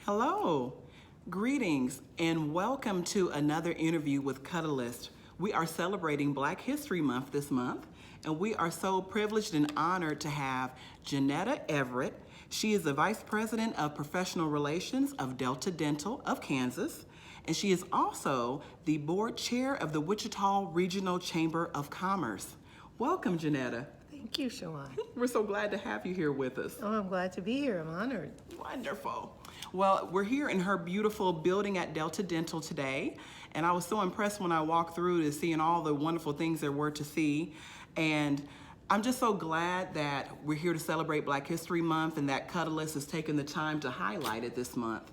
Hello, greetings, and welcome to another interview with Cuddlist. We are celebrating Black History Month this month, and we are so privileged and honored to have Junetta Everett. She is the Vice President of Professional Relations of Delta Dental of Kansas, and she is also the Board Chair of the Wichita Regional Chamber of Commerce. Welcome, Junetta. Thank you, Shawan. We're so glad to have you here with us. Oh, I'm glad to be here. I'm honored. Wonderful. Well, we're here in her beautiful building at Delta Dental today, and I was so impressed when I walked through to seeing all the wonderful things there were to see. And I'm just so glad that we're here to celebrate Black History Month and that Cuddlist has taken the time to highlight it this month.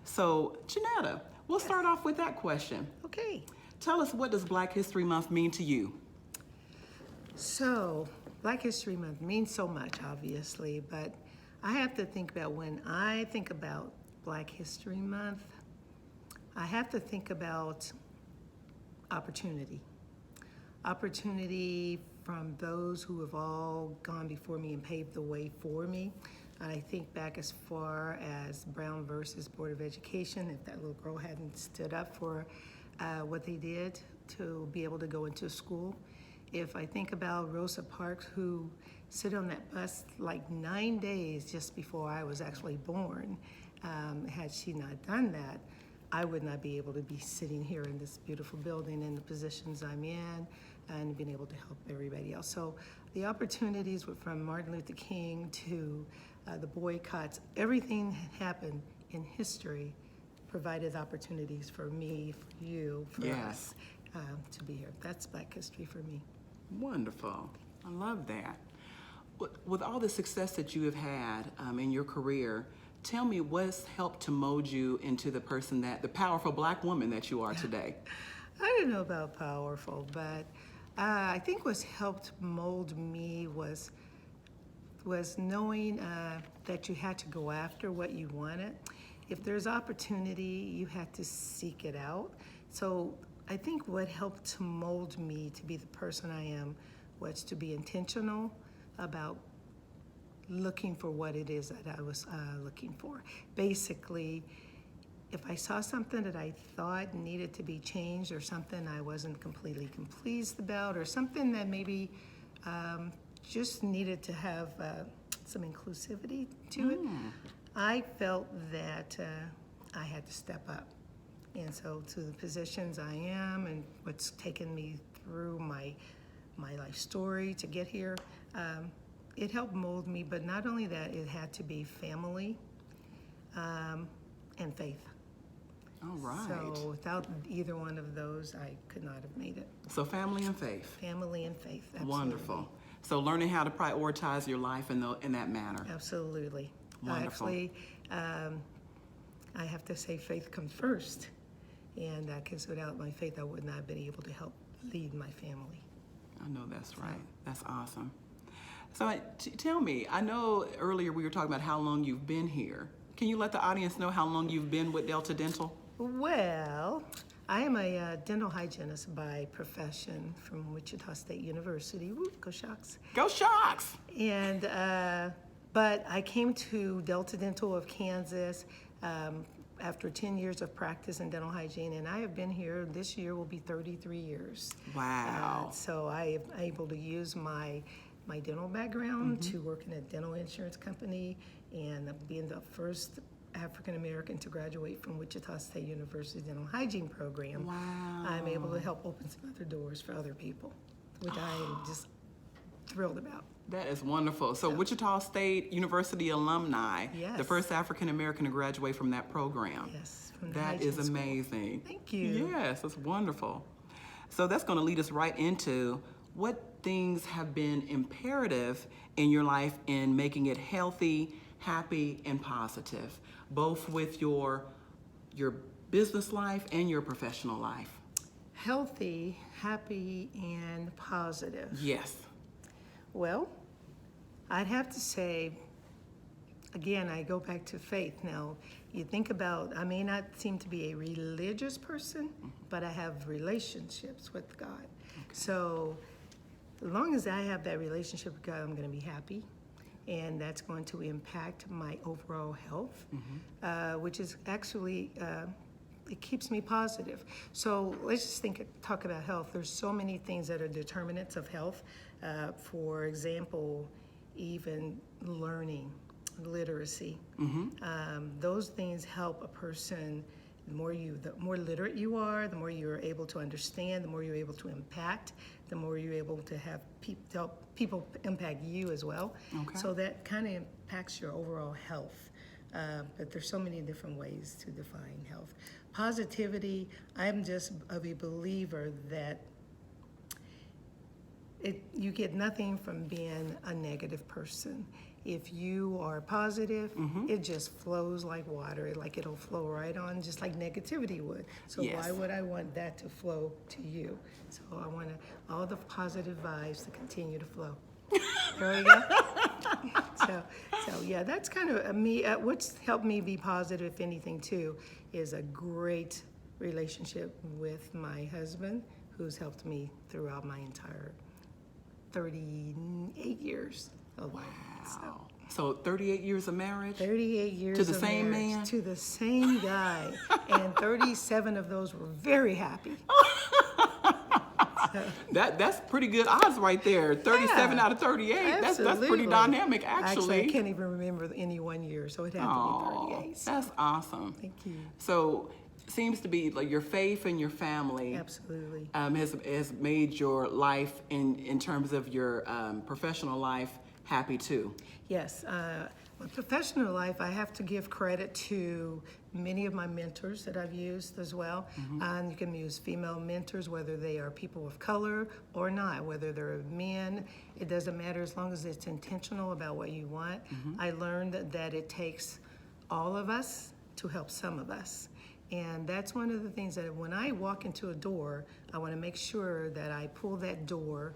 So, Junetta, we'll start off with that question. Okay. Tell us, what does Black History Month mean to you? So, Black History Month means so much, obviously, but I have to think about when I think about Black History Month, I have to think about opportunity. Opportunity from those who have all gone before me and paved the way for me. And I think back as far as Brown versus Board of Education, if that little girl hadn't stood up for what they did to be able to go into school. If I think about Rosa Parks, who sit on that bus like 9 days just before I was actually born, had she not done that, I would not be able to be sitting here in this beautiful building in the positions I'm in and being able to help everybody else. So the opportunities were from Martin Luther King to the boycotts. Everything happened in history provided opportunities for me, for you, for us to be here. That's Black history for me. Wonderful. I love that. With all the success that you have had in your career, tell me what's helped to mold you into the powerful Black woman that you are today. I don't know about powerful, but I think what's helped mold me was knowing that you had to go after what you wanted. If there's opportunity, you had to seek it out. So I think what helped to mold me to be the person I am was to be intentional about looking for what it is that I was looking for. Basically, if I saw something that I thought needed to be changed or something I wasn't completely pleased about or something that maybe just needed to have some inclusivity to it, I felt that I had to step up. And so to the positions I am and what's taken me through my life story to get here, it helped mold me, but not only that, it had to be family and faith. All right. So without either one of those, I could not have made it. So family and faith. Family and faith, absolutely. Wonderful. So learning how to prioritize your life in that manner. Absolutely. Wonderful. Actually, I have to say faith comes first. And because without my faith, I would not have been able to help lead my family. I know that's right. That's awesome. So tell me, I know earlier we were talking about how long you've been here. Can you let the audience know how long you've been with Delta Dental? Well, I am a dental hygienist by profession from Wichita State University. Woo, go Sharks. Go Sharks! And, but I came to Delta Dental of Kansas after 10 years of practice in dental hygiene, and I have been here, this year will be 33 years. Wow. So I am able to use my dental background to work in a dental insurance company and being the first African-American to graduate from Wichita State University dental hygiene program. Wow. I'm able to help open some other doors for other people, which I am just thrilled about. That is wonderful. So Wichita State University alumni, Yes. the first African-American to graduate from that program. Yes, from the That hygiene is school. amazing. Thank you. Yes, that's wonderful. So that's going to lead us right into what things have been imperative in your life in making it healthy, happy, and positive, both with your business life and your professional life. Healthy, happy, and positive. Yes. Well, I'd have to say, again, I go back to faith. Now, you think about, I may not seem to be a religious person, but I have relationships with God. Okay. So as long as I have that relationship with God, I'm going to be happy. and that's going to impact my overall health, which is actually, it keeps me positive. So let's just talk about health. There's so many things that are determinants of health. For example, even learning, literacy. Those things help a person. The more literate you are, the more you're able to understand, the more you're able to impact, the more you're able to have help people impact you as well. Okay. So that kind of impacts your overall health. But there's so many different ways to define health. Positivity, I'm just of a believer that you get nothing from being a negative person. If you are positive, it just flows like water. Like it'll flow right on, just like negativity would. So why would I want that to flow to you? So I want all the positive vibes to continue to flow. There we go. So yeah, that's kind of me. What's helped me be positive, if anything, too, is a great relationship with my husband, who's helped me throughout my entire 38 years of life. So 38 years of marriage? 38 years to the of same marriage, man? to the same guy. And 37 of those were very happy. That's pretty good odds right there. 37 out of 38. That's pretty dynamic, actually. I can't even remember any one year, so it had to be 38. So. That's awesome. Thank you. So seems to be like your faith and your family Absolutely. Has made your life in terms of your professional life happy too. Yes. My professional life, I have to give credit to many of my mentors that I've used as well. And you can use female mentors, whether they are people of color or not, whether they're men. It doesn't matter as long as it's intentional about what you want. I learned that it takes all of us to help some of us. And that's one of the things that when I walk into a door, I want to make sure that I pull that door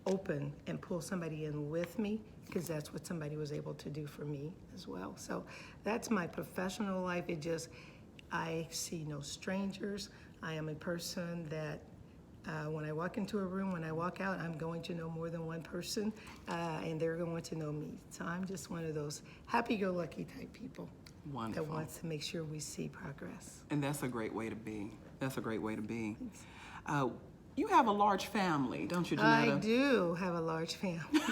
open and pull somebody in with me, because that's what somebody was able to do for me as well. So that's my professional life. I see no strangers. I am a person that when I walk into a room, when I walk out, I'm going to know more than one person, and they're going to know me. So I'm just one of those happy-go-lucky type people. Wonderful. That wants to make sure we see progress. And that's a great way to be. That's a great way to be. You have a large family, don't you, Junetta? I do have a large family.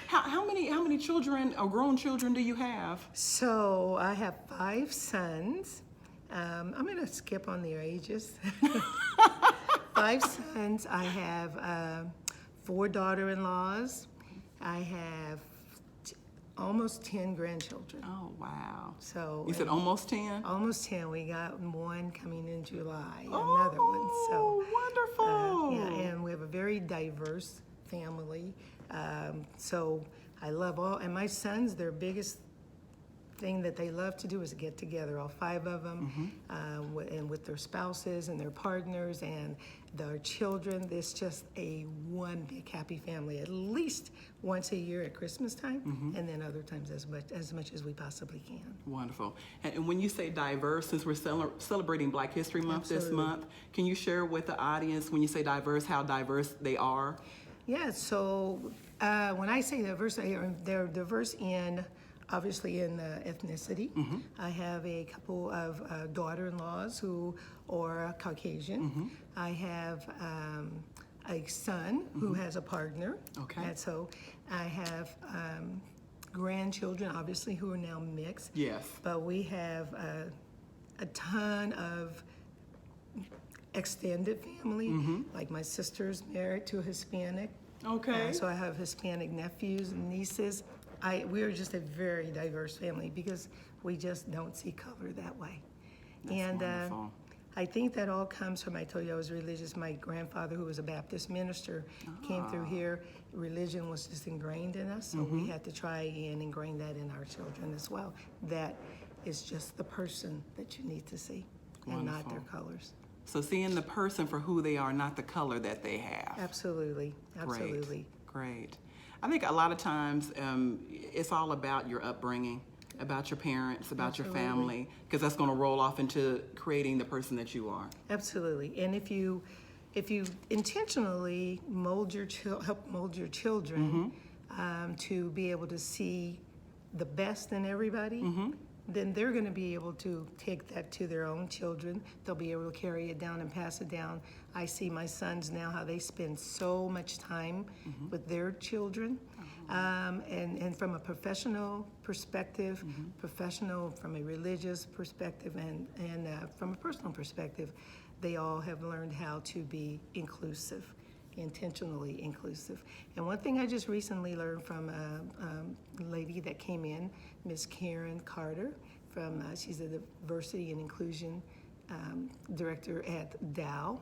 How many children or grown children do you have? So I have 5 sons. I'm going to skip on their ages. 5 sons. I have 4 daughter-in-laws. I have almost 10 grandchildren. Oh, wow. So you said almost 10? Almost 10. We got one coming in July, another one. So wonderful. Yeah, and we have a very diverse family. So I love and my sons, their biggest thing that they love to do is get together, all 5 of them, and with their spouses and their partners and their children. It's just one big happy family, at least once a year at Christmas time, and then other times as much as we possibly can. Wonderful. And when you say diverse, since we're celebrating Black History Month this month, can you share with the audience, when you say diverse, how diverse they are? Yeah, so when I say diverse, they're diverse obviously in ethnicity. I have a couple of daughter-in-laws who are Caucasian. I have a son who has a partner. Okay. And so I have grandchildren, obviously, who are now mixed. Yes. But we have a ton of extended family. Like my sister's married to a Hispanic. Okay. So I have Hispanic nephews and nieces. We are just a very diverse family because we just don't see color that way. That's wonderful. I think that all comes from, I told you I was religious. My grandfather, who was a Baptist minister, came through here. Religion was just ingrained in us, so we had to try and ingrain that in our children as well. That is just the person that you need to see and not their colors. So seeing the person for who they are, not the color that they have. Absolutely, absolutely. Great. I think a lot of times it's all about your upbringing, about your parents, about your family, because that's going to roll off into creating the person that you are. Absolutely. And if you intentionally help mold your children, to be able to see the best in everybody, then they're going to be able to take that to their own children. They'll be able to carry it down and pass it down. I see my sons now, how they spend so much time with their children. And from a professional perspective, from a religious perspective, and from a personal perspective, they all have learned how to be inclusive, intentionally inclusive. And one thing I just recently learned from a lady that came in, Miss Karen Carter, she's a diversity and inclusion director at Dow.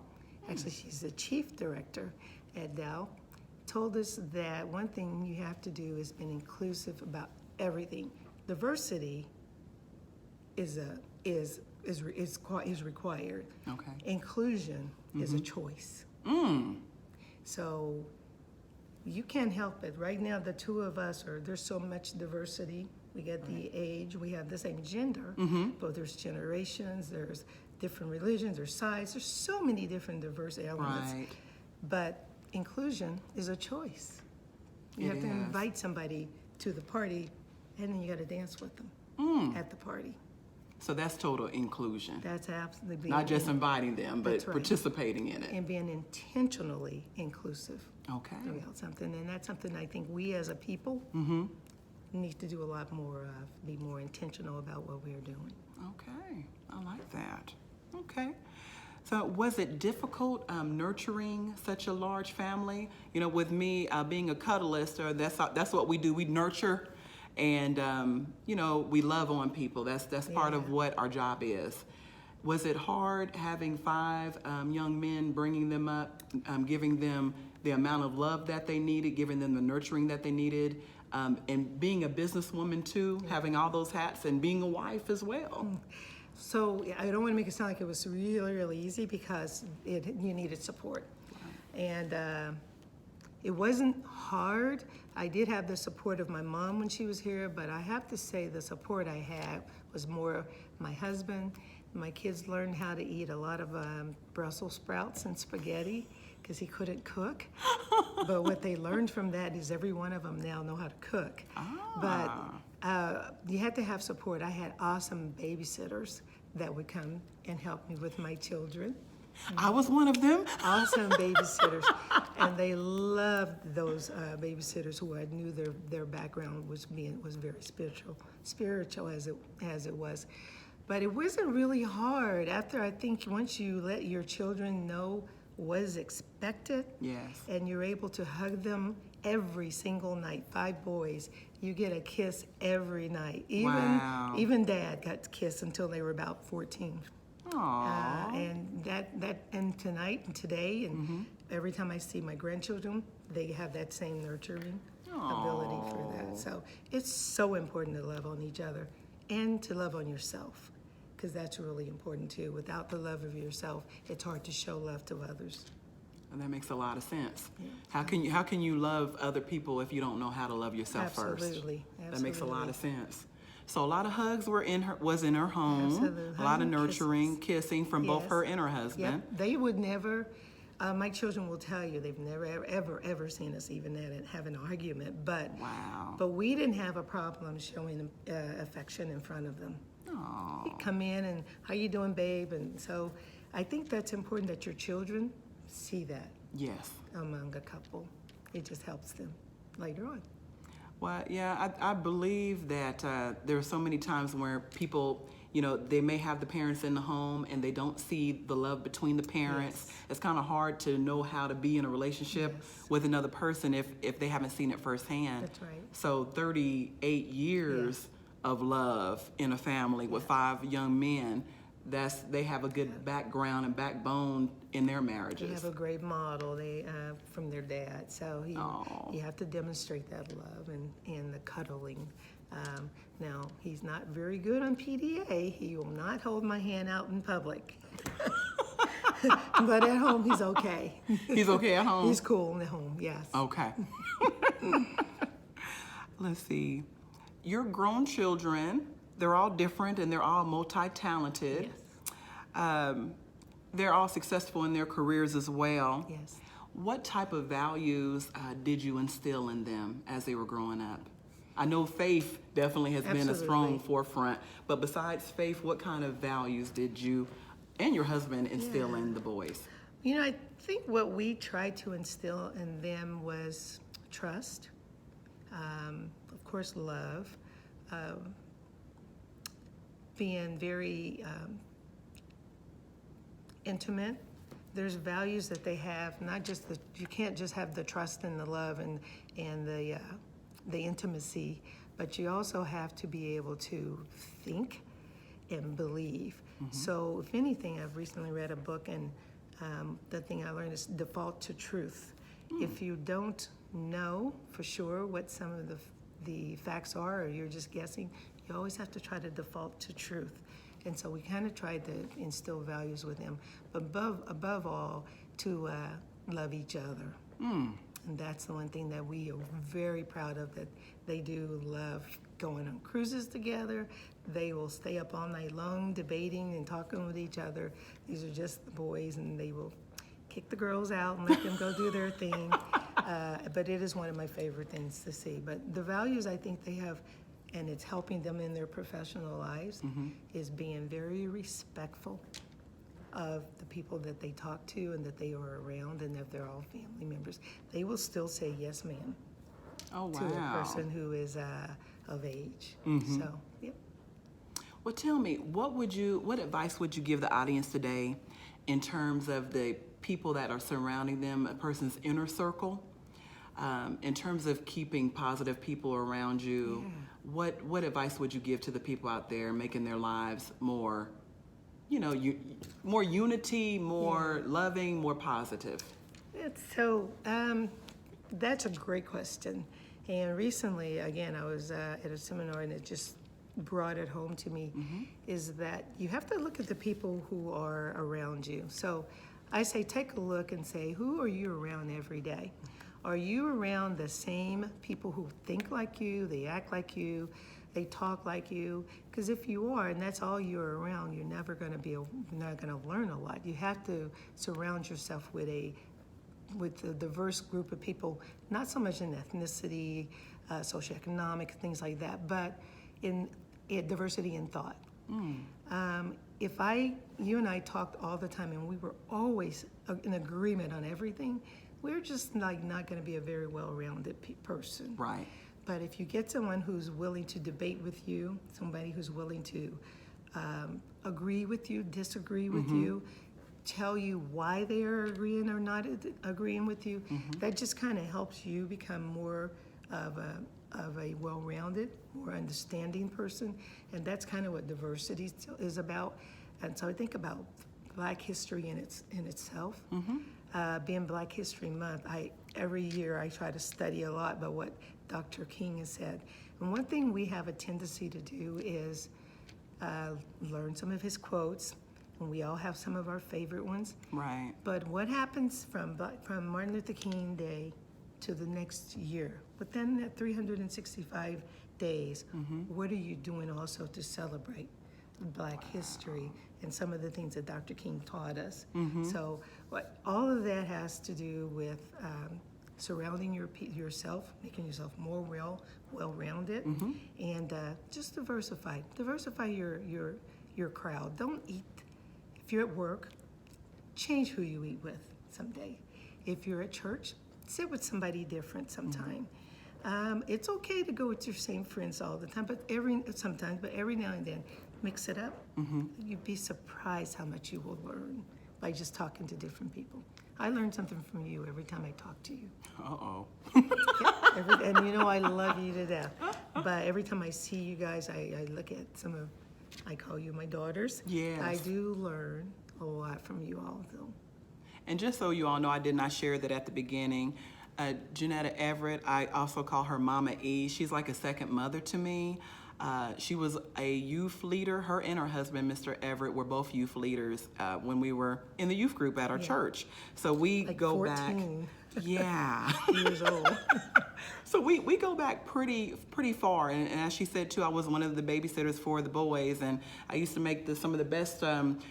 Actually, she's the chief director at Dow. Told us that one thing you have to do is be inclusive about everything. Diversity is required. Okay. Inclusion is a choice. So you can't help it. Right now, the two of us there's so much diversity. We get the age, we have the same gender, but there's generations, there's different religions, there's size, there's so many different diverse elements. Right. But inclusion is a choice. You have to invite somebody to the party, and then you got to dance with them at the party. So that's total inclusion. That's absolutely Not just inviting them, but That's right. participating in it. and being intentionally inclusive Okay. about something. And that's something I think we as a people need to do a lot more of, be more intentional about what we are doing. Okay, I like that. Okay. So was it difficult nurturing such a large family? You know, with me being a cuddlist, that's what we do. We nurture, and you know, we love on people. That's part of what our job is. Was it hard having 5 young men, bringing them up, giving them the amount of love that they needed, giving them the nurturing that they needed, and being a businesswoman too, having all those hats, and being a wife as well? So I don't want to make it sound like it was really, really easy, because you needed support. And it wasn't hard. I did have the support of my mom when she was here, but I have to say the support I had was more my husband. My kids learned how to eat a lot of Brussels sprouts and spaghetti, because he couldn't cook. But what they learned from that is every one of them now know how to cook. But you had to have support. I had awesome babysitters that would come and help me with my children. I was one of them. Awesome babysitters. And they loved those babysitters who I knew their background was very spiritual as it was. But it wasn't really hard. After, I think, once you let your children know what is expected, Yes. and you're able to hug them every single night. 5 boys, you get a kiss every night. Even Dad got kissed until they were about 14. Aww. And tonight and today and every time I see my grandchildren, they have that same nurturing ability for that. So it's so important to love on each other and to love on yourself, because that's really important too. Without the love of yourself, it's hard to show love to others. And that makes a lot of sense. Yeah. How can you love other people if you don't know how to love yourself first? Absolutely. That makes a lot of sense. So a lot of hugs was in her home. Absolutely. A lot of Hugging, nurturing, kissing from both Yes. her and her husband. Yep. They would never, my children will tell you, they've never, ever seen us even have an argument. But we didn't have a problem showing affection in front of them. Aww. He'd come in and, how you doing, babe? And so I think that's important, that your children see that Yes. among a couple. It just helps them later on. Well, yeah, I believe that there are so many times where people, you know, they may have the parents in the home and they don't see the love between the parents. Yes. It's kind of hard to know how to be in a relationship with another person if they haven't seen it firsthand. That's right. So 38 years of love in a family with 5 young men, they have a good background and backbone in their marriages. They have a great model from their dad. So you have to demonstrate that love and the cuddling. Now, he's not very good on PDA. He will not hold my hand out in public. But at home, he's okay. He's okay at home? He's cool at home, yes. Okay. Let's see. Your grown children, they're all different and they're all multi-talented. Yes. They're all successful in their careers as well. Yes. What type of values did you instill in them as they were growing up? I know faith definitely has been a strong forefront, but besides faith, what kind of values did you and your husband instill in the boys? You know, I think what we tried to instill in them was trust, of course, love, being very intimate. There's values that they have, not just you can't just have the trust and the love and the intimacy, but you also have to be able to think and believe. So if anything, I've recently read a book, and the thing I learned is default to truth. If you don't know for sure what some of the facts are, or you're just guessing, you always have to try to default to truth. And so we kind of tried to instill values with them, but above all, to love each other. And that's the one thing that we are very proud of, that they do love going on cruises together. They will stay up all night long debating and talking with each other. These are just the boys, and they will kick the girls out and let them go do their thing. But it is one of my favorite things to see. But the values I think they have, and it's helping them in their professional lives, is being very respectful of the people that they talk to and that they are around, and if they're all family members, they will still say yes, ma'am, to a person who is of age. So, yep. Well, tell me, what advice would you give the audience today in terms of the people that are surrounding them, a person's inner circle, in terms of keeping positive people around you? What advice would you give to the people out there making their lives more, more unity, more loving, more positive? So that's a great question. And recently, again, I was at a seminar, and it just brought it home to me, is that you have to look at the people who are around you. So I say, take a look and say, who are you around every day? Are you around the same people who think like you, they act like you, they talk like you? Because if you are, and that's all you're around, you're never going to learn a lot. You have to surround yourself with a diverse group of people, not so much in ethnicity, socioeconomic, things like that, but in diversity in thought. You and I talked all the time, and we were always in agreement on everything, we're just not going to be a very well-rounded person. Right. But if you get someone who's willing to debate with you, somebody who's willing to agree with you, disagree with you, tell you why they are agreeing or not agreeing with you, that just kind of helps you become more of a well-rounded, more understanding person. And that's kind of what diversity is about. And so I think about Black history in itself. Being Black History Month, every year I try to study a lot about what Dr. King has said. And one thing we have a tendency to do is learn some of his quotes, and we all have some of our favorite ones. Right. But what happens from Martin Luther King Day to the next year? Within that 365 days, what are you doing also to celebrate Black history and some of the things that Dr. King taught us? So all of that has to do with surrounding yourself, making yourself more well-rounded, and just diversify your crowd. Don't eat. If you're at work, change who you eat with someday. If you're at church, sit with somebody different sometime. It's okay to go with your same friends all the time, but every now and then, mix it up. You'd be surprised how much you will learn by just talking to different people. I learn something from you every time I talk to you. And I love you to death. But every time I see you guys, I look at I call you my daughters. Yes. I do learn a lot from you all, though. And just so you all know, I did not share that at the beginning. Junetta Everett, I also call her Mama E. She's like a second mother to me. She was a youth leader. Her and her husband, Mr. Everett, were both youth leaders when we were in the youth group at our church. So we like go 14. back. Yeah. years old. So we go back pretty far, and as she said too, I was one of the babysitters for the boys, and I used to make some of the best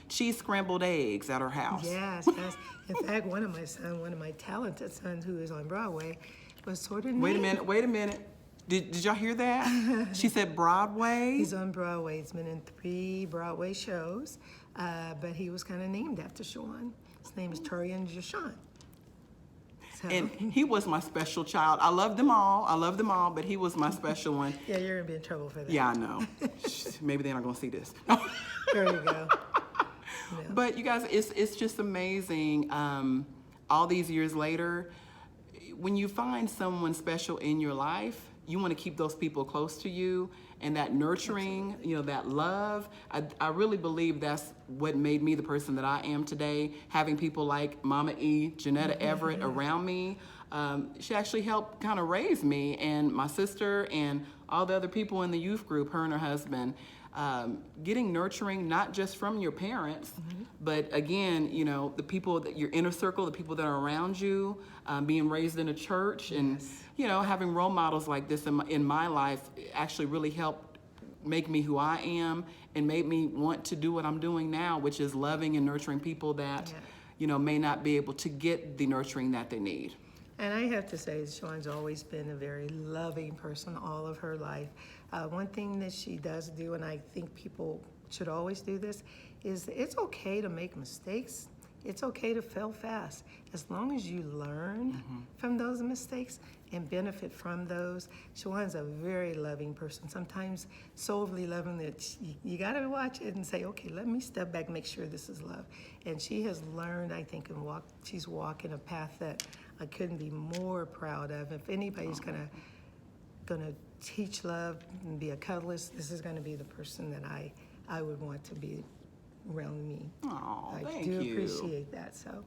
cheese scrambled eggs at her house. Yes, yes. In fact, one of my talented sons who is on Broadway was sort of Wait a named. minute. Did y'all hear that? She said Broadway. He's on Broadway. He's been in 3 Broadway shows, but he was kind of named after Sean. His name is Turian Jashawn. So, And he was my special child. I loved them all, but he was my special one. yeah, you're gonna be in trouble for that. Yeah, I know. Maybe they're not gonna see this. There you go. Yeah. But you guys, it's just amazing. All these years later, when you find someone special in your life, you want to keep those people close to you, and that nurturing, that love. I really believe that's what made me the person that I am today. Having people like Mama E, Junetta Everett around me. She actually helped kind of raise me and my sister and all the other people in the youth group, her and her husband. Getting nurturing, not just from your parents, but again, the people that your inner circle, the people that are around you, being raised in a church, and having role models like this in my life actually really helped make me who I am and made me want to do what I'm doing now, which is loving and nurturing people that may not be able to get the nurturing that they need. And I have to say, Sean's always been a very loving person all of her life. One thing that she does do, and I think people should always do this, is it's okay to make mistakes. It's okay to fail fast. As long as you learn from those mistakes and benefit from those. Sean's a very loving person, sometimes so overly loving that you got to watch it and say, okay, let me step back and make sure this is love. And she has learned, I think, she's walking a path that I couldn't be more proud of. If anybody's gonna teach love and be a cuddlist, this is gonna be the person that I would want to be around me. Oh, I thank do you. appreciate that. So,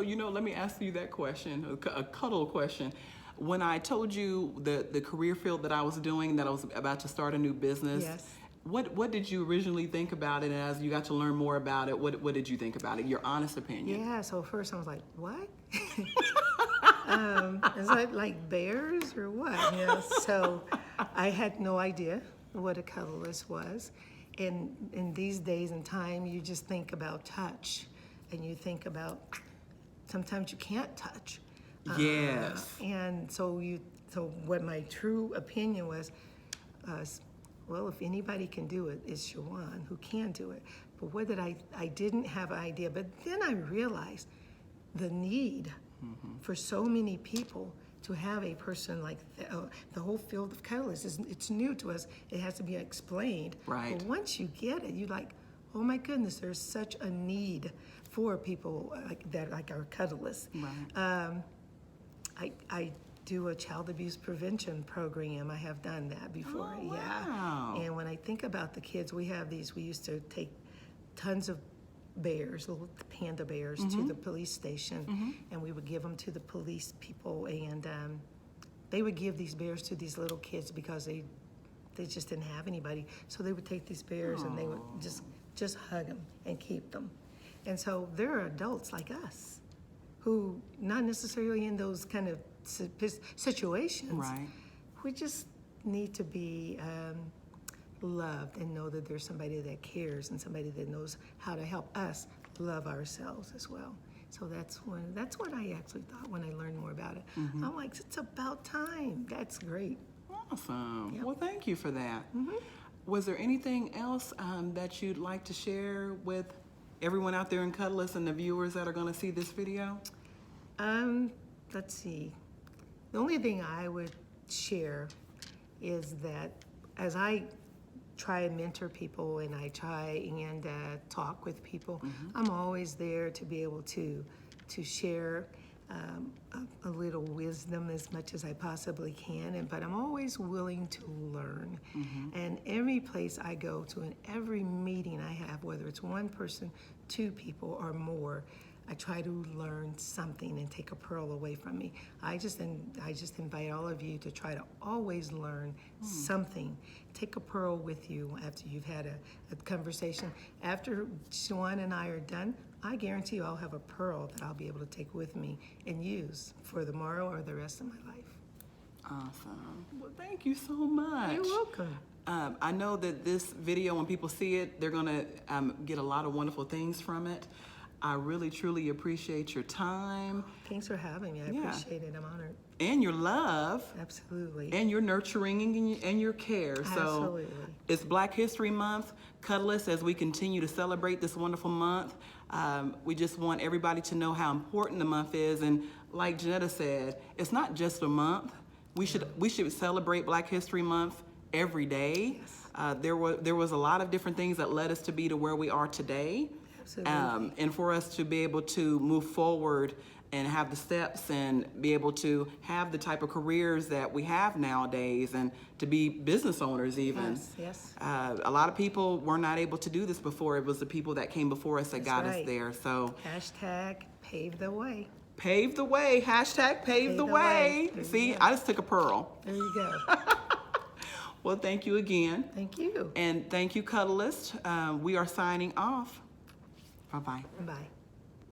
let me ask you that question, a cuddle question. When I told you the career field that I was doing, that I was about to start a new business, Yes. What did you originally think about it? And as you got to learn more about it, what did you think about it? Your honest opinion. Yeah, so first I was like, what? Is that like bears or what? So I had no idea what a cuddlist was. And in these days and time, you just think about touch, and you think about sometimes you can't touch. Yes. And so what my true opinion was, well, if anybody can do it, it's Shawan who can do it. But what did I didn't have an idea, but then I realized the need for so many people to have a person like the whole field of cuddlists. It's new to us. It has to be explained. Right. But once you get it, you're like, oh my goodness, there's such a need for people like that, like our cuddlists. Right. I do a child abuse prevention program. I have done that before. Oh, Yeah. wow. And when I think about the kids, we used to take tons of bears, little panda bears, to the police station, and we would give them to the police people, and they would give these bears to these little kids because they just didn't have anybody. So they would take these bears and they would just hug them and keep them. And so there are adults like us who, not necessarily in those kind of situations, Right. we just need to be loved and know that there's somebody that cares and somebody that knows how to help us love ourselves as well. So that's what I actually thought when I learned more about it. I'm like, it's about time. That's great. Awesome. Yep. Well, thank you for that. Was there anything else that you'd like to share with everyone out there in Cuddlist and the viewers that are going to see this video? Let's see. The only thing I would share is that as I try and mentor people and I try and talk with people, I'm always there to be able to share a little wisdom as much as I possibly can, but I'm always willing to learn. And every place I go to and every meeting I have, whether it's one person, 2 people, or more, I try to learn something and take a pearl away from me. I just invite all of you to try to always learn something. Take a pearl with you after you've had a conversation. After Shawan and I are done, I guarantee you I'll have a pearl that I'll be able to take with me and use for the morrow or the rest of my life. Awesome. Well, thank you so much. You're welcome. I know that this video, when people see it, they're going to get a lot of wonderful things from it. I really, truly appreciate your time. Thanks for having me. I appreciate it. I'm honored. And your love. Absolutely. And your nurturing and your care. Absolutely. So it's Black History Month. Cuddlist, as we continue to celebrate this wonderful month, we just want everybody to know how important the month is. And like Junetta said, it's not just a month. We should celebrate Black History Month every day. Yes. There was a lot of different things that led us to be to where we are today. Absolutely. And for us to be able to move forward and have the steps and be able to have the type of careers that we have nowadays and to be business owners even. Yes. A lot of people were not able to do this before. It was the people that came before us that got us there. So hashtag pave the way. Pave the way. Hashtag pave the way. See, I just took a pearl. There you go. Well, thank you again. Thank you. And thank you, Cuddlist. We are signing off. Bye-bye. Bye.